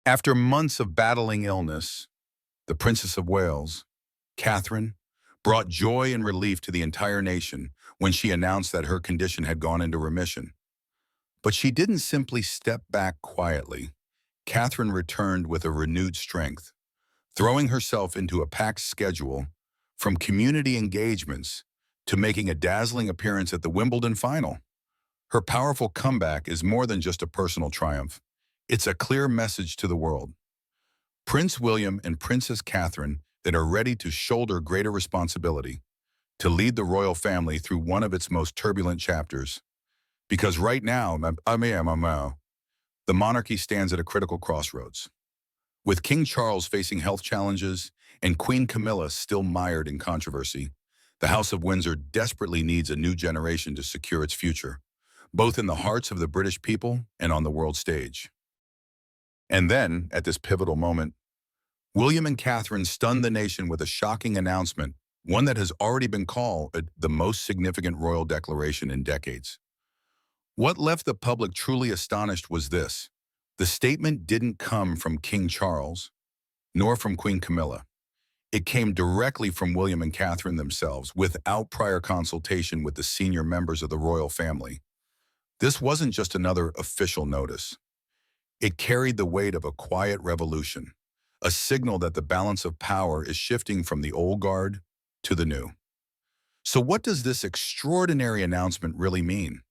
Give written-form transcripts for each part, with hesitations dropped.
After months of battling illness, the Princess of Wales, Catherine, brought joy and relief to the entire nation when she announced that her condition had gone into remission. But she didn't simply step back quietly. Catherine returned with a renewed strength, throwing herself into a packed schedule, from community engagements to making a dazzling appearance at the Wimbledon final. Her powerful comeback is more than just a personal triumph. It's a clear message to the world. Prince William and Princess Catherine that are ready to shoulder greater responsibility, to lead the royal family through one of its most turbulent chapters. Because right now, the monarchy stands at a critical crossroads. With King Charles facing health challenges and Queen Camilla still mired in controversy, the House of Windsor desperately needs a new generation to secure its future, both in the hearts of the British people and on the world stage. And then, at this pivotal moment, William and Catherine stunned the nation with a shocking announcement, one that has already been called the most significant royal declaration in decades. What left the public truly astonished was this: the statement didn't come from King Charles, nor from Queen Camilla. It came directly from William and Catherine themselves, without prior consultation with the senior members of the royal family. This wasn't just another official notice. It carried the weight of a quiet revolution, a signal that the balance of power is shifting from the old guard to the new. So what does this extraordinary announcement really mean?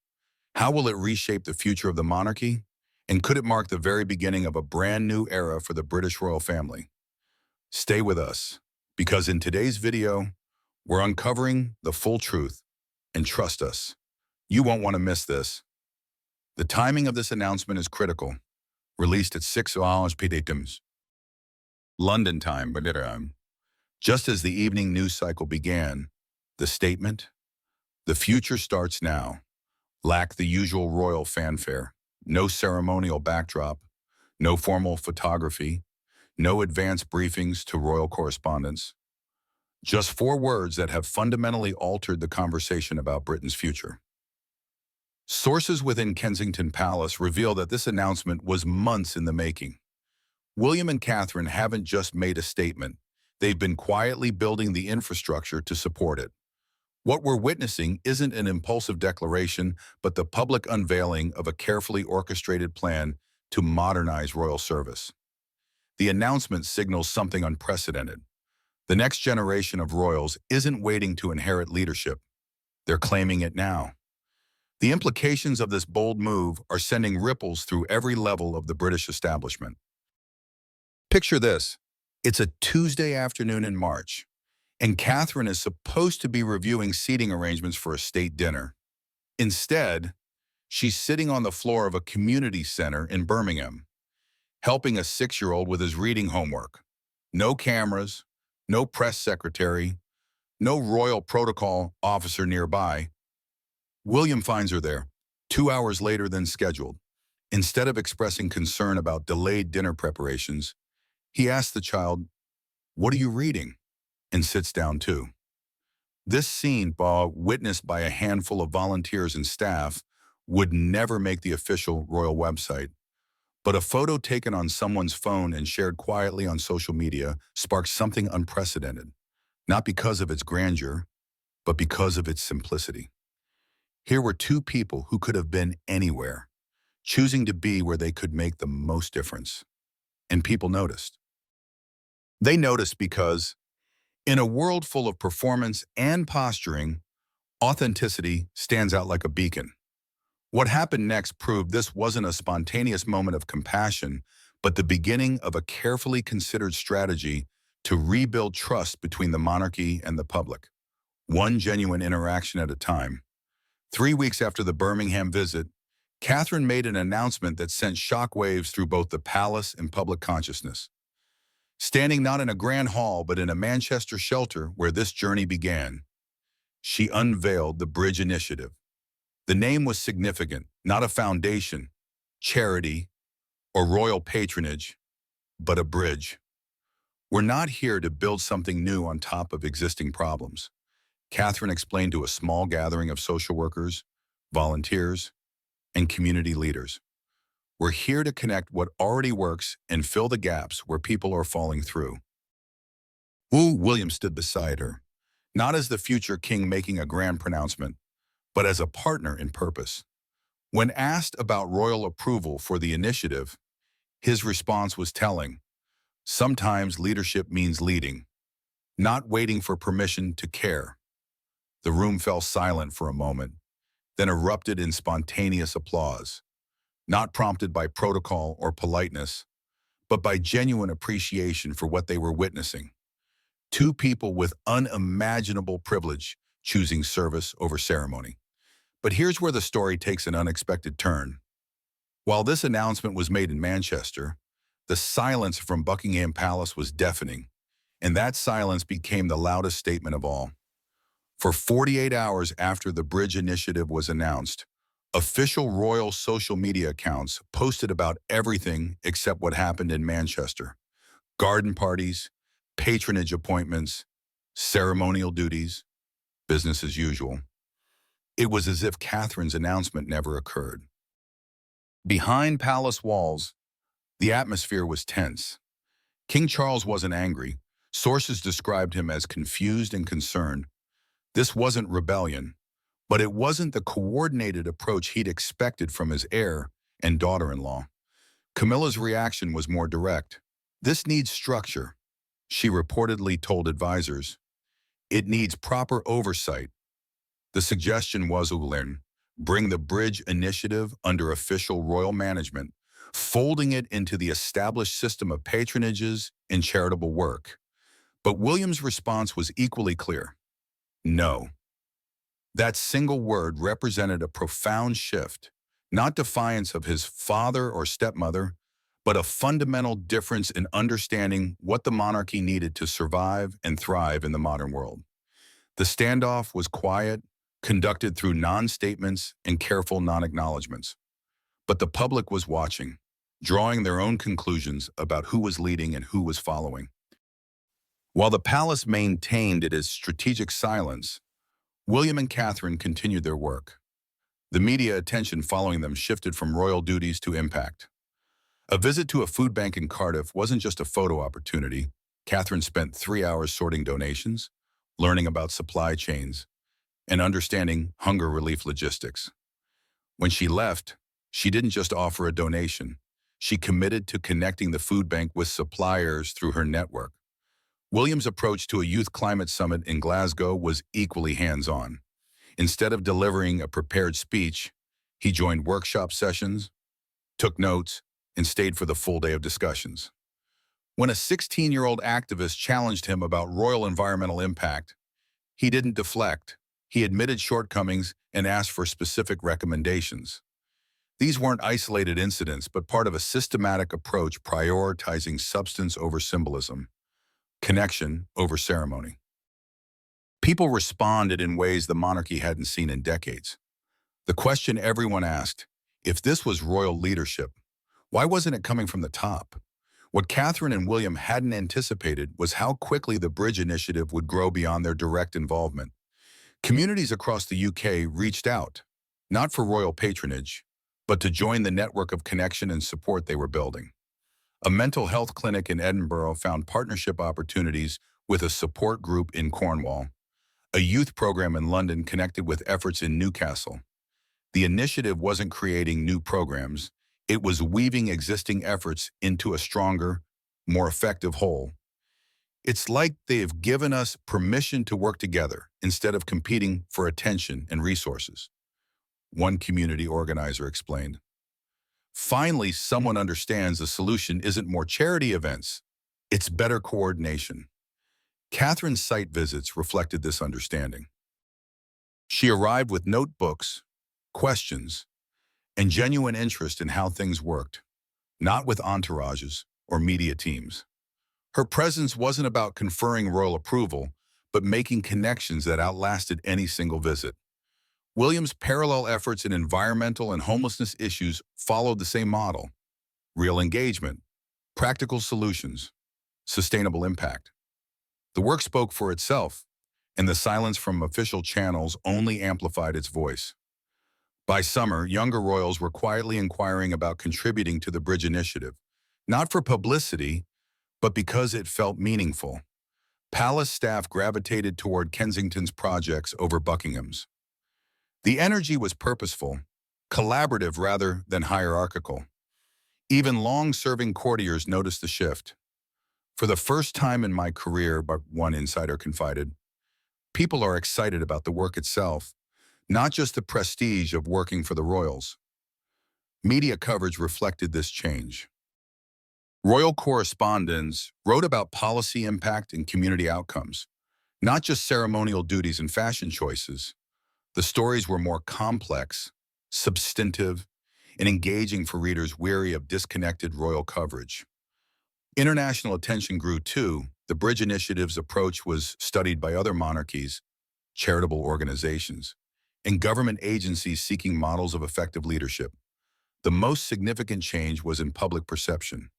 How will it reshape the future of the monarchy? And could it mark the very beginning of a brand new era for the British royal family? Stay with us, because in today's video, we're uncovering the full truth. And trust us, you won't want to miss this. The timing of this announcement is critical. Released at 6 hours p.m. London time, just as the evening news cycle began, the statement, "The future starts now," lacked the usual royal fanfare. No ceremonial backdrop, no formal photography, no advanced briefings to royal correspondents. Just 4 words that have fundamentally altered the conversation about Britain's future. Sources within Kensington Palace reveal that this announcement was months in the making. William and Catherine haven't just made a statement. They've been quietly building the infrastructure to support it. What we're witnessing isn't an impulsive declaration, but the public unveiling of a carefully orchestrated plan to modernize royal service. The announcement signals something unprecedented. The next generation of royals isn't waiting to inherit leadership. They're claiming it now. The implications of this bold move are sending ripples through every level of the British establishment. Picture this. It's a Tuesday afternoon in March, and Catherine is supposed to be reviewing seating arrangements for a state dinner. Instead, she's sitting on the floor of a community center in Birmingham, helping a 6-year-old with his reading homework. No cameras, no press secretary, no royal protocol officer nearby. William finds her there, 2 hours later than scheduled. Instead of expressing concern about delayed dinner preparations, he asks the child, "What are you reading?" and sits down too. This scene, witnessed by a handful of volunteers and staff, would never make the official royal website. But a photo taken on someone's phone and shared quietly on social media sparks something unprecedented, not because of its grandeur, but because of its simplicity. Here were 2 people who could have been anywhere, choosing to be where they could make the most difference. And people noticed. They noticed because, in a world full of performance and posturing, authenticity stands out like a beacon. What happened next proved this wasn't a spontaneous moment of compassion, but the beginning of a carefully considered strategy to rebuild trust between the monarchy and the public, one genuine interaction at a time. 3 weeks after the Birmingham visit, Catherine made an announcement that sent shockwaves through both the palace and public consciousness. Standing not in a grand hall, but in a Manchester shelter where this journey began, she unveiled the Bridge Initiative. The name was significant, not a foundation, charity, or royal patronage, but a bridge. We're not here to build something new on top of existing problems, Catherine explained to a small gathering of social workers, volunteers, and community leaders. We're here to connect what already works and fill the gaps where people are falling through. William stood beside her, not as the future king making a grand pronouncement, but as a partner in purpose. When asked about royal approval for the initiative, his response was telling. Sometimes leadership means leading, not waiting for permission to care. The room fell silent for a moment, then erupted in spontaneous applause, not prompted by protocol or politeness, but by genuine appreciation for what they were witnessing. Two people with unimaginable privilege choosing service over ceremony. But here's where the story takes an unexpected turn. While this announcement was made in Manchester, the silence from Buckingham Palace was deafening, and that silence became the loudest statement of all. For 48 hours after the bridge initiative was announced, official royal social media accounts posted about everything except what happened in Manchester. Garden parties, patronage appointments, ceremonial duties, business as usual. It was as if Catherine's announcement never occurred. Behind palace walls, the atmosphere was tense. King Charles wasn't angry. Sources described him as confused and concerned. This wasn't rebellion, but it wasn't the coordinated approach he'd expected from his heir and daughter-in-law. Camilla's reaction was more direct. This needs structure, she reportedly told advisors. It needs proper oversight. The suggestion was, bring the bridge initiative under official royal management, folding it into the established system of patronages and charitable work. But William's response was equally clear. No. That single word represented a profound shift, not defiance of his father or stepmother, but a fundamental difference in understanding what the monarchy needed to survive and thrive in the modern world. The standoff was quiet, conducted through non-statements and careful non-acknowledgments. But the public was watching, drawing their own conclusions about who was leading and who was following. While the palace maintained its strategic silence, William and Catherine continued their work. The media attention following them shifted from royal duties to impact. A visit to a food bank in Cardiff wasn't just a photo opportunity. Catherine spent 3 hours sorting donations, learning about supply chains, and understanding hunger relief logistics. When she left, she didn't just offer a donation. She committed to connecting the food bank with suppliers through her network. William's approach to a youth climate summit in Glasgow was equally hands-on. Instead of delivering a prepared speech, he joined workshop sessions, took notes, and stayed for the full day of discussions. When a 16-year-old activist challenged him about royal environmental impact, he didn't deflect. He admitted shortcomings and asked for specific recommendations. These weren't isolated incidents, but part of a systematic approach prioritizing substance over symbolism, connection over ceremony. People responded in ways the monarchy hadn't seen in decades. The question everyone asked, if this was royal leadership, why wasn't it coming from the top? What Catherine and William hadn't anticipated was how quickly the Bridge Initiative would grow beyond their direct involvement. Communities across the UK reached out, not for royal patronage, but to join the network of connection and support they were building. A mental health clinic in Edinburgh found partnership opportunities with a support group in Cornwall. A youth program in London connected with efforts in Newcastle. The initiative wasn't creating new programs, it was weaving existing efforts into a stronger, more effective whole. It's like they've given us permission to work together instead of competing for attention and resources, one community organizer explained. Finally, someone understands the solution isn't more charity events, it's better coordination. Catherine's site visits reflected this understanding. She arrived with notebooks, questions, and genuine interest in how things worked, not with entourages or media teams. Her presence wasn't about conferring royal approval, but making connections that outlasted any single visit. William's parallel efforts in environmental and homelessness issues followed the same model: real engagement, practical solutions, sustainable impact. The work spoke for itself, and the silence from official channels only amplified its voice. By summer, younger royals were quietly inquiring about contributing to the bridge initiative, not for publicity, but because it felt meaningful. Palace staff gravitated toward Kensington's projects over Buckingham's. The energy was purposeful, collaborative rather than hierarchical. Even long-serving courtiers noticed the shift. For the first time in my career, but one insider confided, people are excited about the work itself, not just the prestige of working for the royals. Media coverage reflected this change. Royal correspondents wrote about policy impact and community outcomes, not just ceremonial duties and fashion choices. The stories were more complex, substantive, and engaging for readers weary of disconnected royal coverage. International attention grew too. The Bridge Initiative's approach was studied by other monarchies, charitable organizations, and government agencies seeking models of effective leadership. The most significant change was in public perception.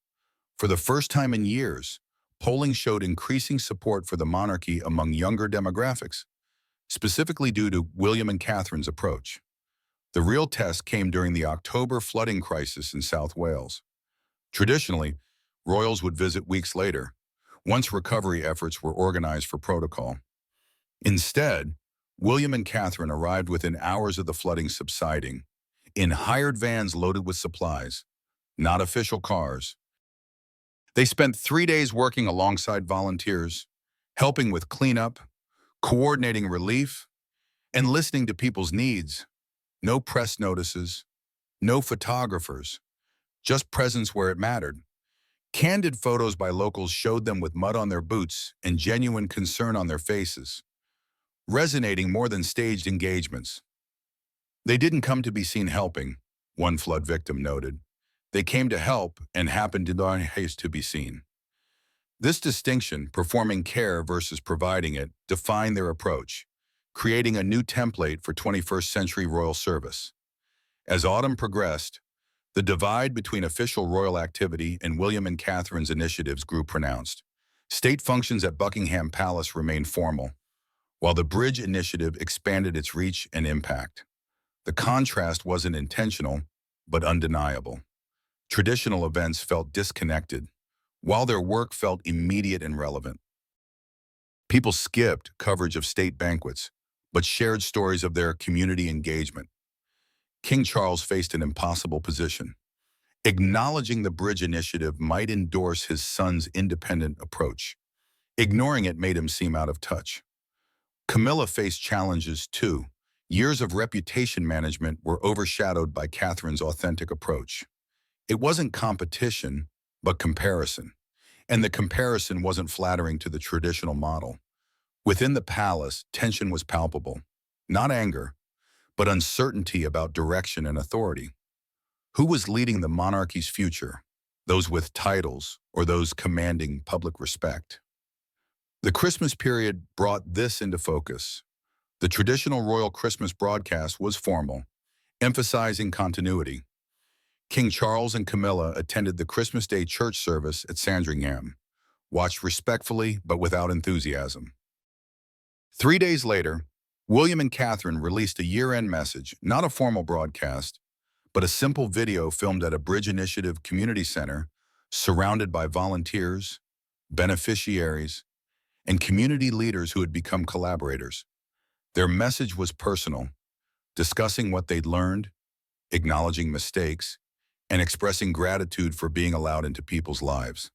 For the first time in years, polling showed increasing support for the monarchy among younger demographics, specifically due to William and Catherine's approach. The real test came during the October flooding crisis in South Wales. Traditionally, royals would visit weeks later, once recovery efforts were organized for protocol. Instead, William and Catherine arrived within hours of the flooding subsiding, in hired vans loaded with supplies, not official cars. They spent 3 days working alongside volunteers, helping with cleanup, coordinating relief, and listening to people's needs. No press notices, no photographers, just presence where it mattered. Candid photos by locals showed them with mud on their boots and genuine concern on their faces, resonating more than staged engagements. They didn't come to be seen helping, one flood victim noted. They came to help and happened to not haste to be seen. This distinction, performing care versus providing it, defined their approach, creating a new template for 21st century royal service. As autumn progressed, the divide between official royal activity and William and Catherine's initiatives grew pronounced. State functions at Buckingham Palace remained formal, while the Bridge Initiative expanded its reach and impact. The contrast wasn't intentional, but undeniable. Traditional events felt disconnected, while their work felt immediate and relevant. People skipped coverage of state banquets, but shared stories of their community engagement. King Charles faced an impossible position. Acknowledging the Bridge Initiative might endorse his son's independent approach. Ignoring it made him seem out of touch. Camilla faced challenges too. Years of reputation management were overshadowed by Catherine's authentic approach. It wasn't competition, but comparison. And the comparison wasn't flattering to the traditional model. Within the palace, tension was palpable. Not anger, but uncertainty about direction and authority. Who was leading the monarchy's future? Those with titles or those commanding public respect? The Christmas period brought this into focus. The traditional royal Christmas broadcast was formal, emphasizing continuity. King Charles and Camilla attended the Christmas Day church service at Sandringham, watched respectfully but without enthusiasm. 3 days later, William and Catherine released a year-end message, not a formal broadcast, but a simple video filmed at a Bridge Initiative community center, surrounded by volunteers, beneficiaries, and community leaders who had become collaborators. Their message was personal, discussing what they'd learned, acknowledging mistakes, and expressing gratitude for being allowed into people's lives.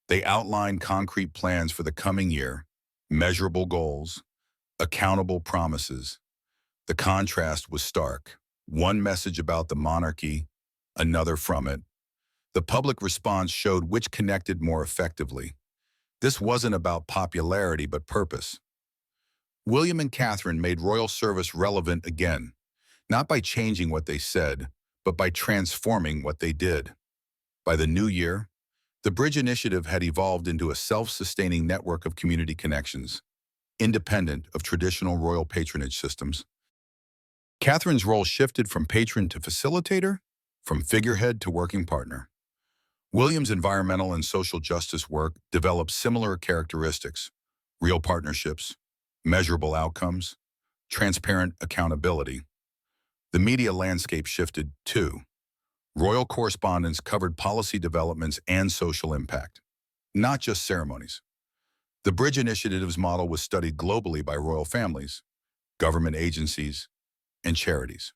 They outlined concrete plans for the coming year, measurable goals, accountable promises. The contrast was stark. One message about the monarchy, another from it. The public response showed which connected more effectively. This wasn't about popularity but purpose. William and Catherine made royal service relevant again, not by changing what they said, but by transforming what they did. By the new year, the Bridge Initiative had evolved into a self-sustaining network of community connections, independent of traditional royal patronage systems. Catherine's role shifted from patron to facilitator, from figurehead to working partner. William's environmental and social justice work developed similar characteristics: real partnerships, measurable outcomes, transparent accountability. The media landscape shifted too. Royal correspondents covered policy developments and social impact, not just ceremonies. The Bridge Initiative's model was studied globally by royal families, government agencies, and charities.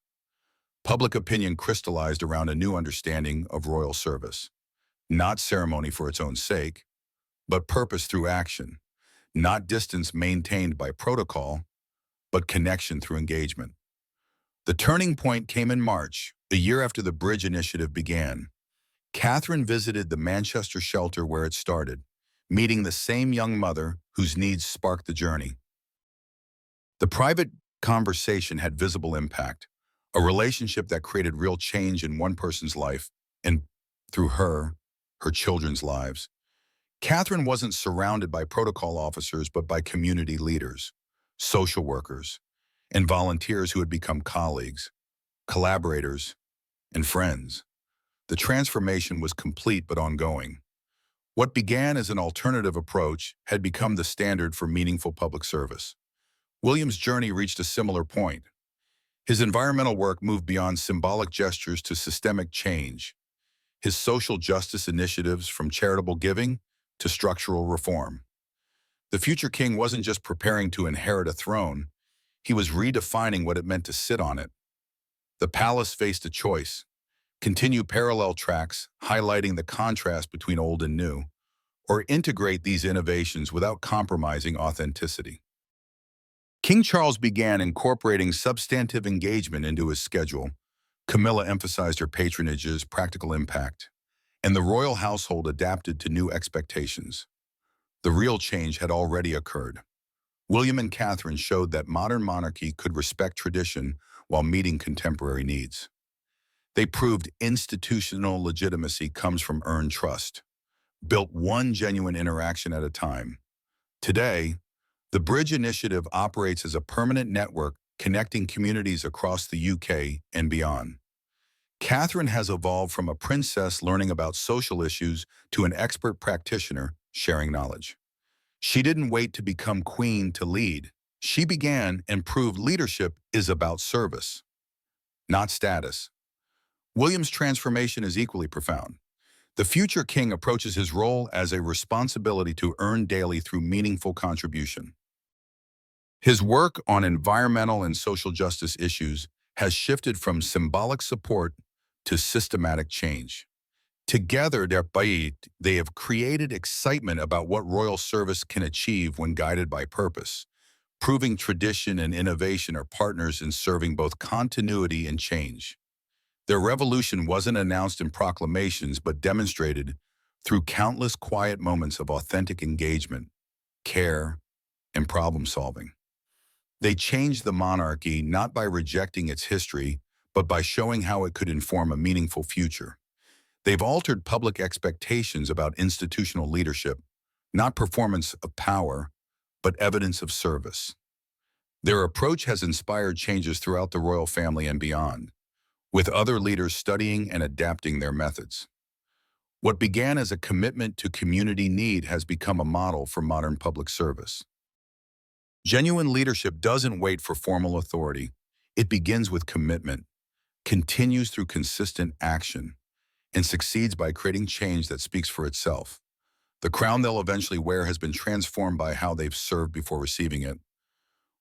Public opinion crystallized around a new understanding of royal service, not ceremony for its own sake, but purpose through action, not distance maintained by protocol, but connection through engagement. The turning point came in March, a year after the Bridge Initiative began. Catherine visited the Manchester shelter where it started, meeting the same young mother whose needs sparked the journey. The private conversation had visible impact, a relationship that created real change in one person's life and, through her children's lives. Catherine wasn't surrounded by protocol officers but by community leaders, social workers, and volunteers who had become colleagues, collaborators, and friends. The transformation was complete but ongoing. What began as an alternative approach had become the standard for meaningful public service. William's journey reached a similar point. His environmental work moved beyond symbolic gestures to systemic change. His social justice initiatives from charitable giving to structural reform. The future king wasn't just preparing to inherit a throne, he was redefining what it meant to sit on it. The palace faced a choice: continue parallel tracks, highlighting the contrast between old and new, or integrate these innovations without compromising authenticity. King Charles began incorporating substantive engagement into his schedule. Camilla emphasized her patronage's practical impact, and the royal household adapted to new expectations. The real change had already occurred. William and Catherine showed that modern monarchy could respect tradition while meeting contemporary needs. They proved institutional legitimacy comes from earned trust, built one genuine interaction at a time. Today, the Bridge Initiative operates as a permanent network connecting communities across the UK and beyond. Catherine has evolved from a princess learning about social issues to an expert practitioner sharing knowledge. She didn't wait to become queen to lead. She began and proved leadership is about service, not status. William's transformation is equally profound. The future king approaches his role as a responsibility to earn daily through meaningful contribution. His work on environmental and social justice issues has shifted from symbolic support to systematic change. Together, they have created excitement about what royal service can achieve when guided by purpose, proving tradition and innovation are partners in serving both continuity and change. Their revolution wasn't announced in proclamations but demonstrated through countless quiet moments of authentic engagement, care, and problem-solving. They changed the monarchy not by rejecting its history, but by showing how it could inform a meaningful future. They've altered public expectations about institutional leadership, not performance of power, but evidence of service. Their approach has inspired changes throughout the royal family and beyond, with other leaders studying and adapting their methods. What began as a commitment to community need has become a model for modern public service. Genuine leadership doesn't wait for formal authority. It begins with commitment, continues through consistent action, and succeeds by creating change that speaks for itself. The crown they'll eventually wear has been transformed by how they've served before receiving it.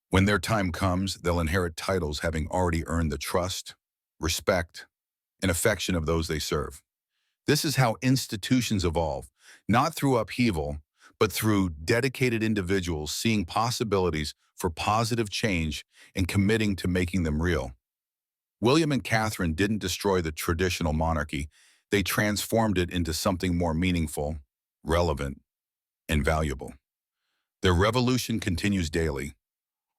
When their time comes, they'll inherit titles having already earned the trust, respect, and affection of those they serve. This is how institutions evolve, not through upheaval, but through dedicated individuals seeing possibilities for positive change and committing to making them real. William and Catherine didn't destroy the traditional monarchy. They transformed it into something more meaningful, relevant, and valuable. Their revolution continues daily,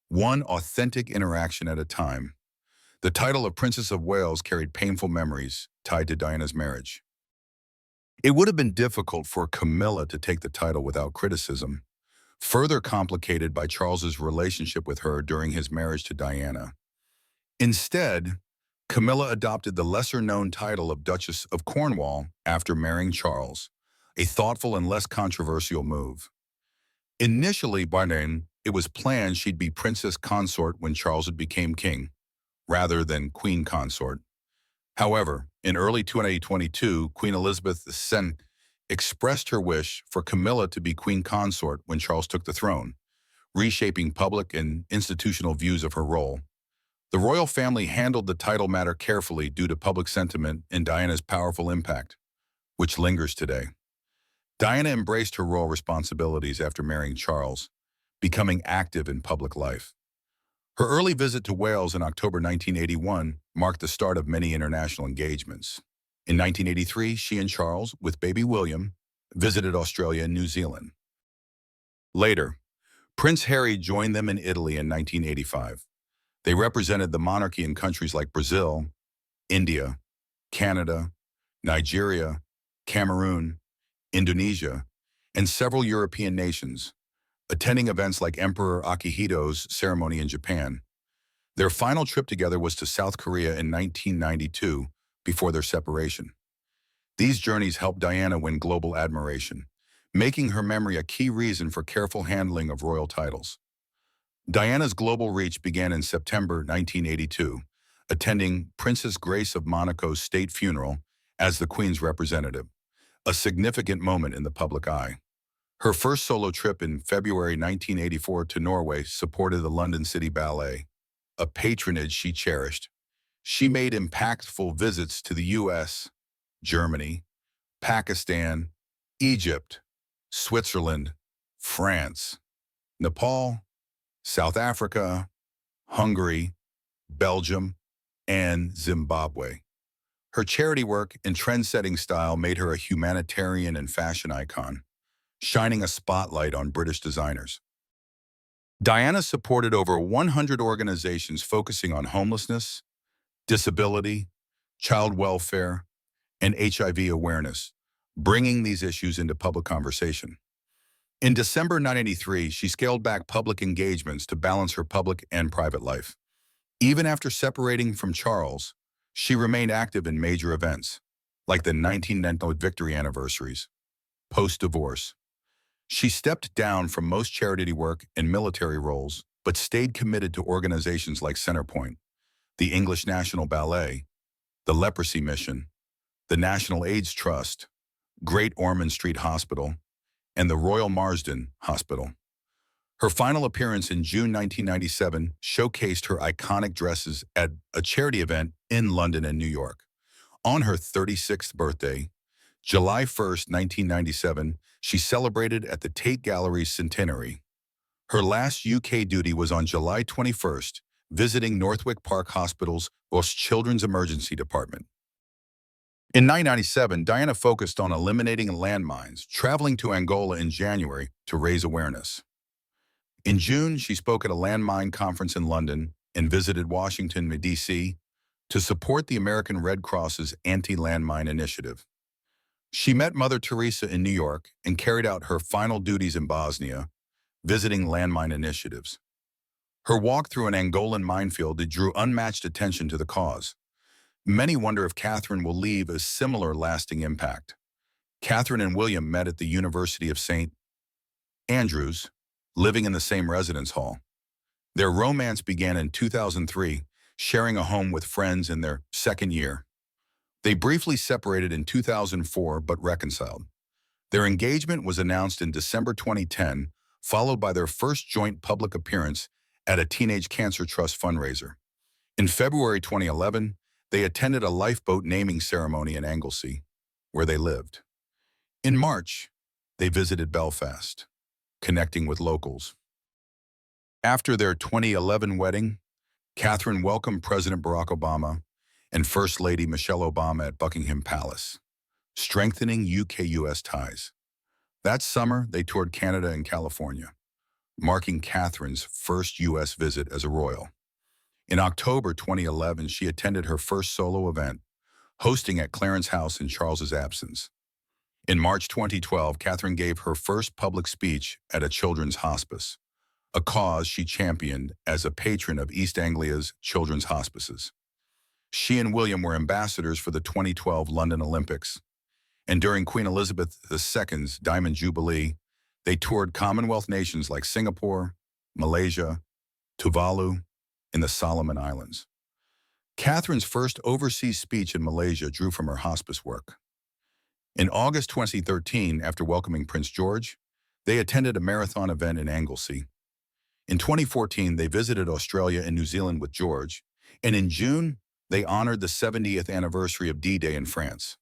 one authentic interaction at a time. The title of Princess of Wales carried painful memories tied to Diana's marriage. It would have been difficult for Camilla to take the title without criticism, further complicated by Charles's relationship with her during his marriage to Diana. Instead, Camilla adopted the lesser-known title of Duchess of Cornwall after marrying Charles, a thoughtful and less controversial move. Initially, by then, it was planned she'd be princess consort when Charles became king. rather than queen consort. However, in early 2022, Queen Elizabeth II expressed her wish for Camilla to be queen consort when Charles took the throne, reshaping public and institutional views of her role. The royal family handled the title matter carefully due to public sentiment and Diana's powerful impact, which lingers today. Diana embraced her royal responsibilities after marrying Charles, becoming active in public life. Her early visit to Wales in October 1981 marked the start of many international engagements. In 1983, she and Charles, with baby William, visited Australia and New Zealand. Later, Prince Harry joined them in Italy in 1985. They represented the monarchy in countries like Brazil, India, Canada, Nigeria, Cameroon, Indonesia, and several European nations, attending events like Emperor Akihito's ceremony in Japan. Their final trip together was to South Korea in 1992 before their separation. These journeys helped Diana win global admiration, making her memory a key reason for careful handling of royal titles. Diana's global reach began in September 1982, attending Princess Grace of Monaco's state funeral as the Queen's representative, a significant moment in the public eye. Her first solo trip in February 1984 to Norway supported the London City Ballet, a patronage she cherished. She made impactful visits to the US, Germany, Pakistan, Egypt, Switzerland, France, Nepal, South Africa, Hungary, Belgium, and Zimbabwe. Her charity work and trend-setting style made her a humanitarian and fashion icon, shining a spotlight on British designers. Diana supported over 100 organizations focusing on homelessness, disability, child welfare, and HIV awareness, bringing these issues into public conversation. In December 1983, she scaled back public engagements to balance her public and private life. Even after separating from Charles, she remained active in major events, like the 1990 victory anniversaries. Post-divorce, she stepped down from most charity work and military roles, but stayed committed to organizations like Centrepoint, the English National Ballet, the Leprosy Mission, the National AIDS Trust, Great Ormond Street Hospital, and the Royal Marsden Hospital. Her final appearance in June 1997 showcased her iconic dresses at a charity event in London and New York. On her 36th birthday, July 1st, 1997, she celebrated at the Tate Gallery's centenary. Her last UK duty was on July 21st, visiting Northwick Park Hospital's Children's Emergency Department. In 1997, Diana focused on eliminating landmines, traveling to Angola in January to raise awareness. In June, she spoke at a landmine conference in London and visited Washington, D.C. to support the American Red Cross's anti-landmine initiative. She met Mother Teresa in New York and carried out her final duties in Bosnia, visiting landmine initiatives. Her walk through an Angolan minefield drew unmatched attention to the cause. Many wonder if Catherine will leave a similar lasting impact. Catherine and William met at the University of St. Andrews, living in the same residence hall. Their romance began in 2003, sharing a home with friends in their second year. They briefly separated in 2004 but reconciled. Their engagement was announced in December 2010, followed by their first joint public appearance at a Teenage Cancer Trust fundraiser. In February 2011, they attended a lifeboat naming ceremony in Anglesey, where they lived. In March, they visited Belfast, connecting with locals. After their 2011 wedding, Catherine welcomed President Barack Obama and First Lady Michelle Obama at Buckingham Palace, strengthening UK-US ties. That summer, they toured Canada and California, marking Catherine's first US visit as a royal. In October 2011, she attended her first solo event, hosting at Clarence House in Charles's absence. In March 2012, Catherine gave her first public speech at a children's hospice, a cause she championed as a patron of East Anglia's children's hospices. She and William were ambassadors for the 2012 London Olympics, and during Queen Elizabeth II's Diamond Jubilee, they toured Commonwealth nations like Singapore, Malaysia, Tuvalu, and the Solomon Islands. Catherine's first overseas speech in Malaysia drew from her hospice work. In August 2013, after welcoming Prince George, they attended a marathon event in Anglesey. In 2014, they visited Australia and New Zealand with George, and in June, they honored the 70th anniversary of D-Day in France.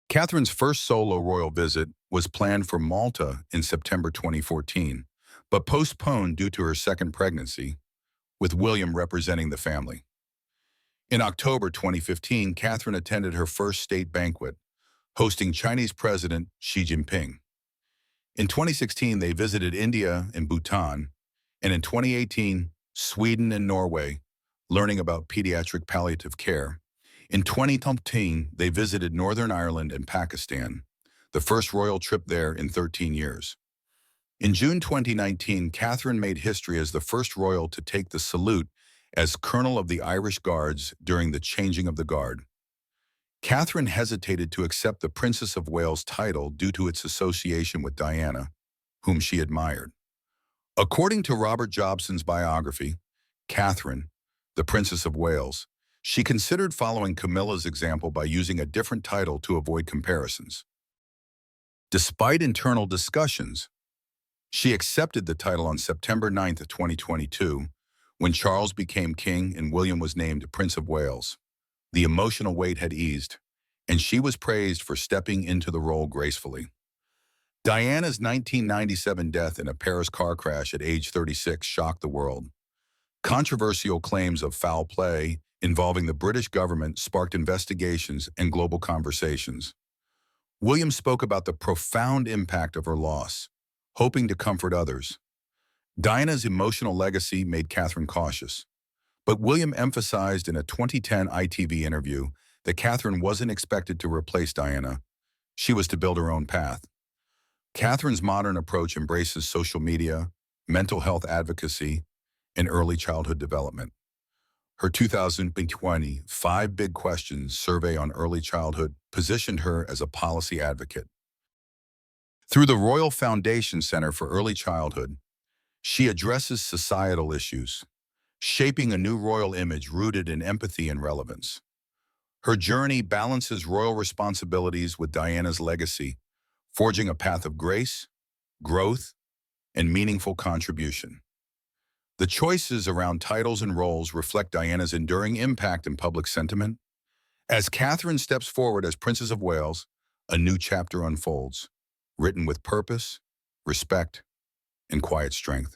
Catherine's first solo royal visit was planned for Malta in September 2014, but postponed due to her second pregnancy, with William representing the family. In October 2015, Catherine attended her first state banquet, hosting Chinese President Xi Jinping. In 2016, they visited India and Bhutan, and in 2018, Sweden and Norway, learning about pediatric palliative care. In 2013, they visited Northern Ireland and Pakistan, the first royal trip there in 13 years. In June 2019, Catherine made history as the first royal to take the salute as Colonel of the Irish Guards during the changing of the guard. Catherine hesitated to accept the Princess of Wales title due to its association with Diana, whom she admired. According to Robert Jobson's biography, Catherine, the Princess of Wales, she considered following Camilla's example by using a different title to avoid comparisons. Despite internal discussions, she accepted the title on September 9, 2022, when Charles became king and William was named Prince of Wales. The emotional weight had eased, and she was praised for stepping into the role gracefully. Diana's 1997 death in a Paris car crash at age 36 shocked the world. Controversial claims of foul play involving the British government sparked investigations and global conversations. William spoke about the profound impact of her loss, hoping to comfort others. Diana's emotional legacy made Catherine cautious, but William emphasized in a 2010 ITV interview that Catherine wasn't expected to replace Diana. She was to build her own path. Catherine's modern approach embraces social media, mental health advocacy, and early childhood development. Her 2020 Five Big Questions survey on early childhood positioned her as a policy advocate. Through the Royal Foundation Center for Early Childhood, she addresses societal issues, shaping a new royal image rooted in empathy and relevance. Her journey balances royal responsibilities with Diana's legacy, forging a path of grace, growth, and meaningful contribution. The choices around titles and roles reflect Diana's enduring impact in public sentiment. As Catherine steps forward as Princess of Wales, a new chapter unfolds, written with purpose, respect, and quiet strength.